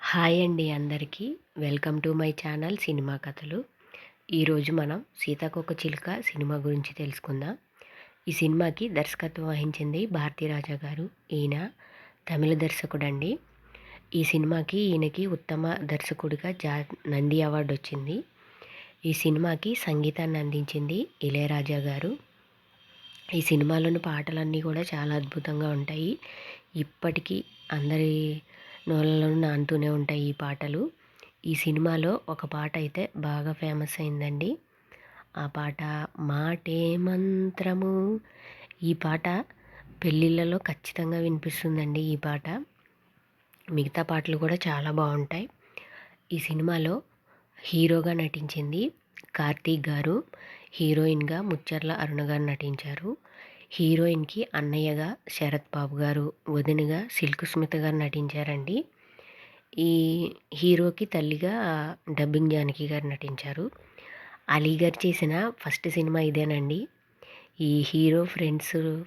Hi అండి అందరికీ. Welcome to my channel cinema కథలు. ఈరోజు మనం 'సీతాకోకచిలుక' సినిమా గురించి తెలుసుకుందాం. ఈ సినిమాకి దర్శకత్వం వహించింది భారతీరాజా గారు. ఈయన తమిళ దర్శకుడండి. ఈ సినిమాకి ఈయనకి ఉత్తమ దర్శకుడిగా నంది అవార్డు వచ్చింది. ఈ సినిమాకి సంగీతాన్ని అందించింది ఇళయరాజా గారు. ఈ సినిమాలోని పాటలన్నీ కూడా చాలా అద్భుతంగా ఉంటాయి. ఇప్పటికీ అందరి నోళ్ళలోనూ నానుతూనే ఉంటాయి ఈ పాటలు. ఈ సినిమాలో ఒక పాట అయితే బాగా ఫేమస్ అయిందండి. ఆ పాట 'మాటే మంత్రము'. ఈ పాట పెళ్ళిళ్ళలో ఖచ్చితంగా వినిపిస్తుందండి ఈ పాట. మిగతా పాటలు కూడా చాలా బాగుంటాయి. ఈ సినిమాలో హీరోగా నటించింది కార్తీక్ గారు. హీరోయిన్గా ముచ్చర్ల అరుణ గారు నటించారు. హీరోయిన్కి అన్నయ్యగా శరత్ బాబు గారు, వదినగా సిల్క్ స్మిత గారు నటించారండి. ఈ హీరోకి తల్లిగా డబ్బింగ్ జానకి గారు నటించారు. అలీ గారు చేసిన ఫస్ట్ సినిమా ఇదేనండి. ఈ హీరో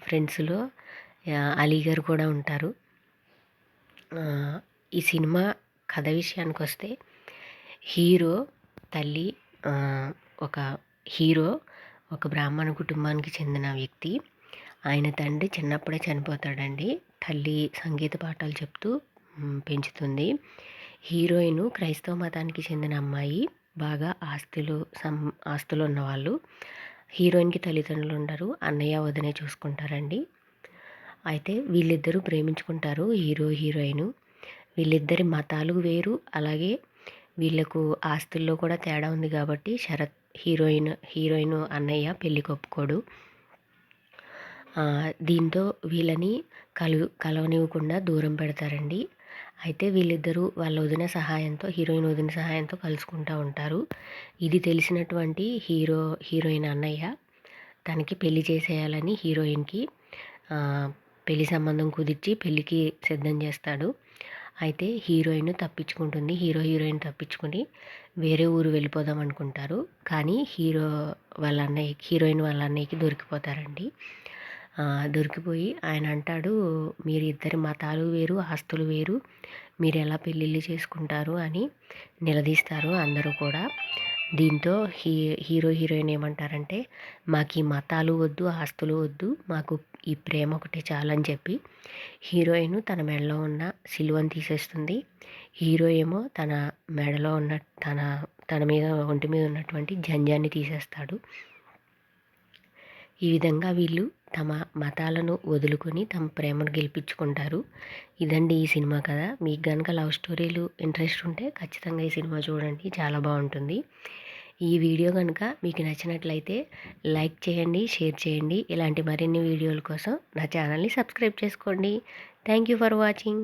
ఫ్రెండ్స్లో అలీ గారు కూడా ఉంటారు. ఈ సినిమా కథ విషయానికి వస్తే హీరో తల్లి ఒక హీరో ఒక బ్రాహ్మణ కుటుంబానికి చెందిన వ్యక్తి. ఆయన తండ్రి చిన్నప్పుడే చనిపోతాడండి. తల్లి సంగీత పాఠాలు చెప్తూ పెంచుతుంది. హీరోయిన్ క్రైస్తవ మతానికి చెందిన అమ్మాయి. బాగా ఆస్తులు ఉన్నవాళ్ళు. హీరోయిన్కి తల్లిదండ్రులు ఉండరు. అన్నయ్య వదినే చూసుకుంటారండి. అయితే వీళ్ళిద్దరూ ప్రేమించుకుంటారు, హీరో హీరోయిన్. వీళ్ళిద్దరి మతాలు వేరు. అలాగే వీళ్ళకు ఆస్తుల్లో కూడా తేడా ఉంది కాబట్టి హీరోయిన్ అన్నయ్య పెళ్ళికి ఒప్పుకోడు. దీంతో వీళ్ళని కలవనివ్వకుండా దూరం పెడతారండి. అయితే వీళ్ళిద్దరూ వాళ్ళ వదిన సహాయంతో, హీరోయిన్ వదిన సహాయంతో కలుసుకుంటూ ఉంటారు. ఇది తెలిసినటువంటి హీరోయిన్ అన్నయ్య తనకి పెళ్లి చేసేయాలని హీరోయిన్కి పెళ్లి సంబంధం కుదిర్చి పెళ్ళికి సిద్ధం చేస్తాడు. అయితే హీరోయిన్ తప్పించుకుంటుంది. హీరోయిన్ తప్పించుకుని వేరే ఊరు వెళ్ళిపోదాం అనుకుంటారు. కానీ హీరోయిన్ వాళ్ళ అన్నయ్యకి దొరికిపోతారండి. దొరికిపోయి ఆయన అంటాడు, మీరు ఇద్దరి మతాలు వేరు, ఆస్తులు వేరు, మీరు ఎలా పెళ్ళిళ్ళు చేసుకుంటారు అని నిలదీస్తారు అందరూ కూడా. దీంతో హీరోయిన్ ఏమంటారంటే, మాకు ఈ మతాలు వద్దు, ఆస్తులు వద్దు, మాకు ఈ ప్రేమ ఒకటే చాలని చెప్పి హీరోయిన్ తన మెడలో ఉన్న సిలువను తీసేస్తుంది. హీరో ఏమో తన మెడలో ఉన్న తన మీద ఒంటి మీద ఉన్నటువంటి జంజాన్ని తీసేస్తాడు. ఈ విధంగా వీళ్ళు తమ మతాలను వదులుకొని తమ ప్రేమను గెలిపించుకుంటారు. ఇదండి ఈ సినిమా కథ. మీకు కనుక లవ్ స్టోరీలు ఇంట్రెస్ట్ ఉంటే ఖచ్చితంగా ఈ సినిమా చూడండి, చాలా బాగుంటుంది. ఈ వీడియో కనుక మీకు నచ్చినట్లయితే లైక్ చేయండి, షేర్ చేయండి. ఇలాంటి మరిన్ని వీడియోల కోసం నా ఛానల్ని సబ్స్క్రైబ్ చేసుకోండి. Thank you for watching.